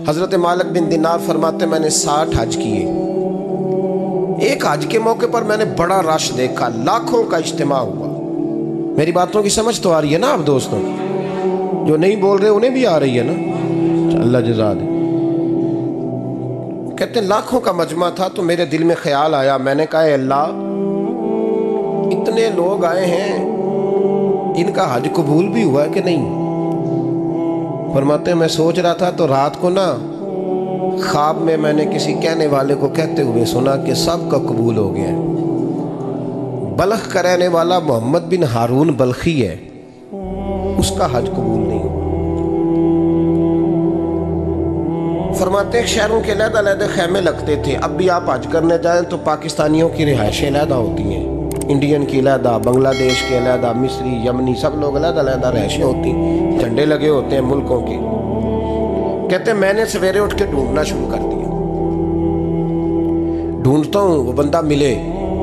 حضرت مالک بن دینار فرماتے میں نے 60 حج کیے. ایک حج کے موقع پر میں نے بڑا رش دیکھا، لاکھوں کا اجتماع ہوا. میری باتوں کی سمجھ تو آ رہی ہے نا آپ دوستوں؟ جو نہیں بول رہے انہیں بھی آ رہی ہے نا؟ اللہ جزا دے. کہتے ہیں لاکھوں کا مجمع تھا تو میرے دل میں خیال آیا، میں نے کہا اے اللہ، اتنے لوگ آئے ہیں، ان کا حج قبول بھی ہوا ہے کہ نہیں؟ فرماتے ہیں میں سوچ رہا تھا تو رات کو نا خواب میں نے کسی کہنے والے کو کہتے ہوئے سنا کہ سب کا قبول ہو گیا ہے. بلخ کا رہنے والا محمد بن ہارون بلخی ہے، اس کا حج قبول نہیں ہوا. فرماتے ہیں شہروں کے علیحدہ علیحدہ خیمے لگتے تھے. اب بھی آپ حج کرنے جائیں تو پاکستانیوں کی رہائشیں علیحدہ ہوتی ہیں، انڈین کی علیحدہ، بنگلہ دیش کے علیحدہ، مصری، یمنی، سب لوگ علیحدہ علیحدہ رہائشیں ہوتی ہیں، جھنڈے لگے ہوتے ہیں ملکوں کے. کہتے ہیں میں نے سویرے اٹھ کے ڈھونڈنا شروع کر دیا. ڈھونڈتا ہوں وہ بندہ ملے.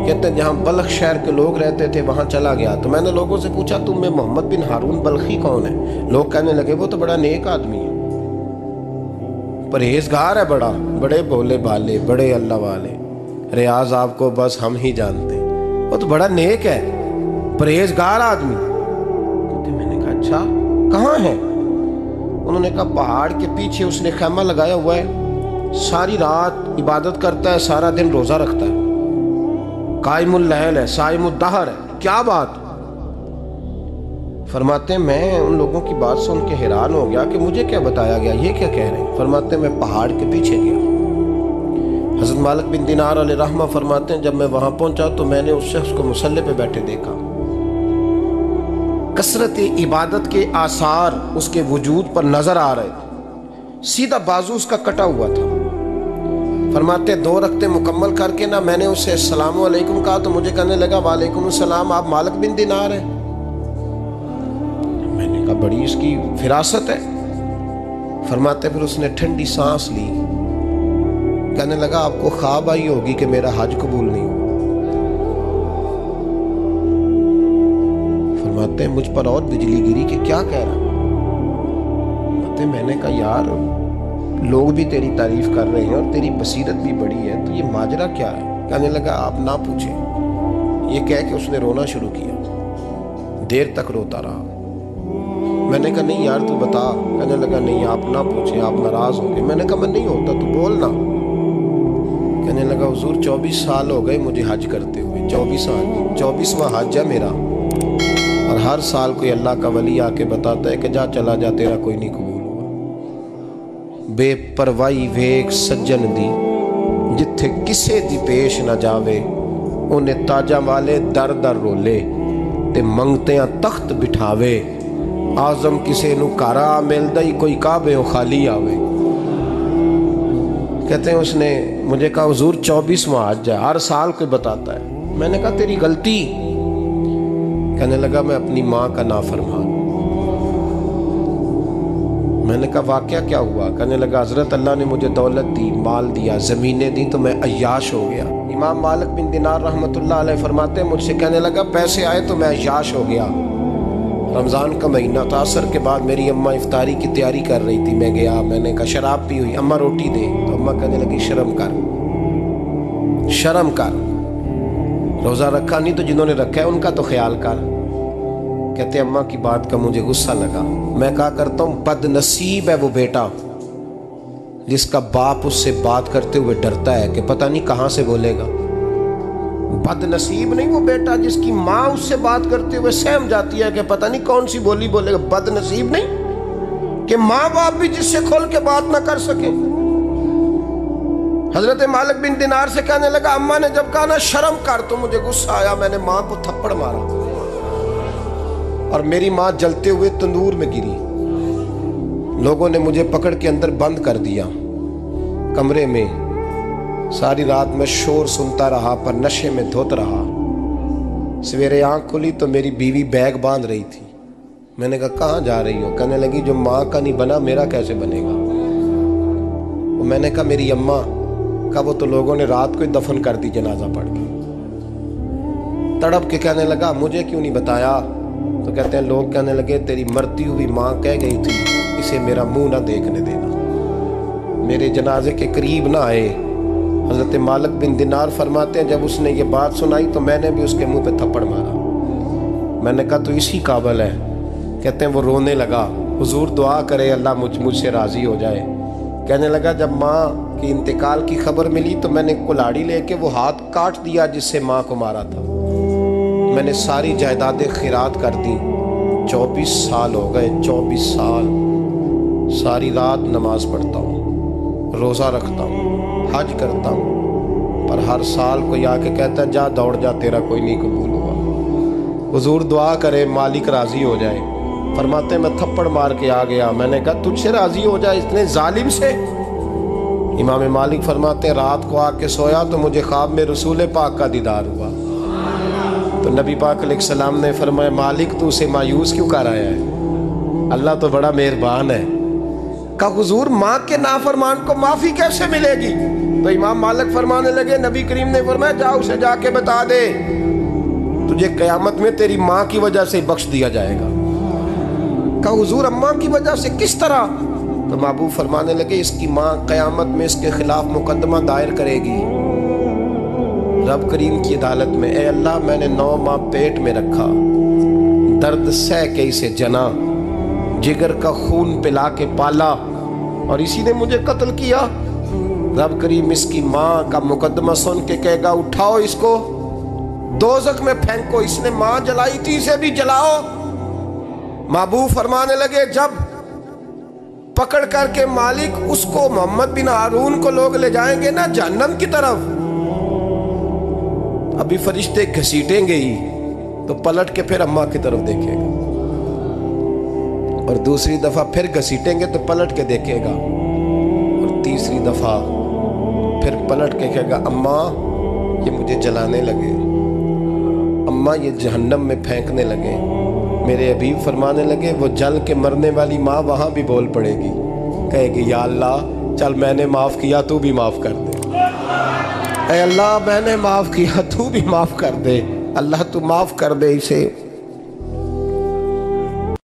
کہتے ہیں جہاں بلخ شہر کے لوگ رہتے تھے وہاں چلا گیا تو میں نے لوگوں سے پوچھا تم میں محمد بن ہارون بلخی کون ہے؟ لوگ کہنے لگے وہ تو بڑا نیک آدمی ہے، پرہیزگار ہے، بڑے بولے بالے، بڑے اللہ والے، ریاض آپ کو بس ہم ہی جانتے، وہ تو بڑا نیک ہے، پرہیزگار آدمی. میں نے کہا اچھا کہاں ہے؟ انہوں نے کہا پہاڑ کے پیچھے اس نے خیمہ لگایا ہوا ہے، ساری رات عبادت کرتا ہے، سارا دن روزہ رکھتا ہے، قائم اللیل ہے، صائم الدہر ہے. کیا بات؟ فرماتے ہیں میں ان لوگوں کی بات سن کے حیران ہو گیا کہ مجھے کیا بتایا گیا، یہ کیا کہہ رہے ہیں. فرماتے ہیں میں پہاڑ کے پیچھے گیا. حضرت مالک بن دینار علیہ رحمہ فرماتے ہیں جب میں وہاں پہنچا تو میں نے اس شخص کو مصلی پہ بیٹھے دیکھا. کثرت عبادت کے آثار اس کے وجود پر نظر آ رہے تھے. سیدھا بازو اس کا کٹا ہوا تھا. فرماتے 2 رکعتیں مکمل کر کے نا میں نے اسے السلام علیکم کہا تو مجھے کہنے لگا وعلیکم السلام، آپ مالک بن دینار ہیں؟ میں نے کہا بڑی اس کی فراست ہے. فرماتے پھر اس نے ٹھنڈی سانس لی، کہنے لگا آپ کو خواب آئی ہوگی کہ میرا حج قبول نہیں ہوا. فرماتے ہیں مجھ پر اور بجلی گری کہ کیا کہہ رہا. فرماتے میں نے کہا یار لوگ بھی تیری تعریف کر رہے ہیں اور تیری بصیرت بھی بڑی ہے، تو یہ ماجرا کیا ہے؟ کہنے لگا آپ نہ پوچھیں. یہ کہہ کے اس نے رونا شروع کیا، دیر تک روتا رہا. میں نے کہا نہیں یار تو بتا. کہنے لگا نہیں آپ نہ پوچھیں، آپ ناراض ہو گئے. میں نے کہا میں نہیں ہوتا، تو بولنا. کہنے لگا حضور 24 سال ہو گئے مجھے حج کرتے ہوئے، 24واں حج ہے میرا، اور ہر سال کوئی اللہ کا ولی آ کے بتاتا ہے کہ جا چلا جا تیرا کوئی نہیں قبول ہوا. بے پروائی ویک سجن دی جتھے کسے دی پیش نہ جاوے، انہیں تاجاں والے در در رولے تے منگتیاں تخت بٹھاوے. آزم کسے نو کارا ملدا ہی کوئی کعبے خالی آوے. کہتے ہیں اس نے مجھے کہا حضور 24واں حج ہے، ہر سال کوئی بتاتا ہے. میں نے کہا تیری غلطی. کہنے لگا میں اپنی ماں کا نافرمان. میں نے کہا واقعہ کیا ہوا؟ کہنے لگا حضرت اللہ نے مجھے دولت دی، مال دیا، زمینیں دی تو میں عیاش ہو گیا. امام مالک بن دینار رحمۃ اللہ علیہ فرماتے ہیں مجھ سے کہنے لگا پیسے آئے تو میں عیاش ہو گیا. رمضان کا مہینہ تھا، عصر کے بعد میری اماں افطاری کی تیاری کر رہی تھی. میں گیا، میں نے کہا شراب پی ہوئی، اماں روٹی دے. تو اماں کہنے لگی شرم کر، روزہ رکھا نہیں تو جنہوں نے رکھا ہے ان کا تو خیال کر. کہتے اماں کی بات کا مجھے غصہ لگا. میں کہا کرتا ہوں بد نصیب ہے وہ بیٹا جس کا باپ اس سے بات کرتے ہوئے ڈرتا ہے کہ پتہ نہیں کہاں سے بولے گا. بد نصیب نہیں وہ بیٹا جس کی ماں اس سے بات کرتے ہوئے سہم جاتی ہے کہ پتہ نہیں کون سی بولی بولے گا. بد نصیب نہیں کہ ماں باپ بھی جس سے کھول کے بات نہ کر سکے. حضرت مالک بن دینار سے کہنے لگا اماں نے جب کہا نا شرم کر تو مجھے غصہ آیا، میں نے ماں کو تھپڑ مارا اور میری ماں جلتے ہوئے تندور میں گری. لوگوں نے مجھے پکڑ کے اندر بند کر دیا کمرے میں. ساری رات میں شور سنتا رہا پر نشے میں دھوت رہا. سویرے آنکھ کھلی تو میری بیوی بیگ باندھ رہی تھی. میں نے کہا کہاں جا رہی ہو؟ کہنے لگی جو ماں کا نہیں بنا میرا کیسے بنے گا. میں نے کہا میری اماں کا وہ تو لوگوں نے رات کو ہی دفن کر دی جنازہ پڑھ کے. تڑپ کے کہنے لگا مجھے کیوں نہیں بتایا؟ تو کہتے ہیں لوگ کہنے لگے تیری مرتی ہوئی ماں کہہ گئی تھی اسے میرا منہ نہ دیکھنے دینا. میرے جنازے کے قریب نہ آئے۔ حضرت مالک بن دینار فرماتے ہیں جب اس نے یہ بات سنائی تو میں نے بھی اس کے منہ پہ تھپڑ مارا۔ میں نے کہا تو اسی قابل ہے۔ کہتے ہیں وہ رونے لگا، حضور دعا کرے اللہ مجھ سے راضی ہو جائے۔ کہنے لگا جب ماں کی انتقال کی خبر ملی تو میں نے کلاڑی لے کے وہ ہاتھ کاٹ دیا جس سے ماں کو مارا تھا۔ میں نے ساری جائیدادیں خیرات کر دیں۔ 24 سال ہو گئے، 24 سال ساری رات نماز پڑھتا ہوں، روزہ رکھتا ہوں، حج کرتا ہوں، پر ہر سال کوئی آ کے کہتا ہے جا دوڑ جا تیرا کوئی نہیں قبول ہوا۔ حضور دعا کرے مالک راضی ہو جائے۔ فرماتے ہیں میں تھپڑ مار کے آ گیا۔ میں نے کہا تجھ سے راضی ہو جائے اتنے ظالم سے؟ امام مالک فرماتے ہیں رات کو آ کے سویا تو مجھے خواب میں رسول پاک کا دیدار ہوا۔ تو نبی پاک علیہ السلام نے فرمایا مالک تو اسے مایوس کیوں کر آیا ہے؟ اللہ تو بڑا مہربان ہے۔ کہا حضور ماں کے نافرمان کو معافی کیسے ملے گی؟ تو امام مالک فرمانے لگے نبی کریم نے فرمایا جا اسے جا کے بتا دے تجھے قیامت میں تیری ماں کی وجہ سے بخش دیا جائے گا۔ کہا حضور اماں کی وجہ سے کس طرح؟ تو محبوب فرمانے لگے اس کی ماں قیامت میں اس کے خلاف مقدمہ دائر کرے گی رب کریم کی عدالت میں، اے اللہ میں نے 9 ماہ پیٹ میں رکھا، درد سہ کے اسے جنا، جگر کا خون پلا کے پالا اور اسی نے مجھے قتل کیا۔ رب کریم اس کی ماں کا مقدمہ سن کے کہے گا اٹھاؤ اس کو دوزخ میں پھینکو، اس نے ماں جلائی تھی اسے بھی جلاؤ۔ محبوب فرمانے لگے جب پکڑ کر کے مالک اس کو محمد بن ہارون کو لوگ لے جائیں گے نا جہنم کی طرف، ابھی فرشتے گھسیٹیں گے ہی تو پلٹ کے پھر اماں کی طرف دیکھے گا اور دوسری دفعہ پھر گھسیٹیں گے تو پلٹ کے دیکھے گا اور تیسری دفعہ پھر پلٹ کے کہے گا اماں یہ مجھے جلانے لگے، اماں یہ جہنم میں پھینکنے لگے۔ میرے حبیب فرمانے لگے وہ جل کے مرنے والی ماں وہاں بھی بول پڑے گی، کہے گی یا اللہ چل میں نے معاف کیا تو بھی معاف کر دے، اے اللہ میں نے معاف کیا تو بھی معاف کر دے، اللہ تو معاف کر دے اسے۔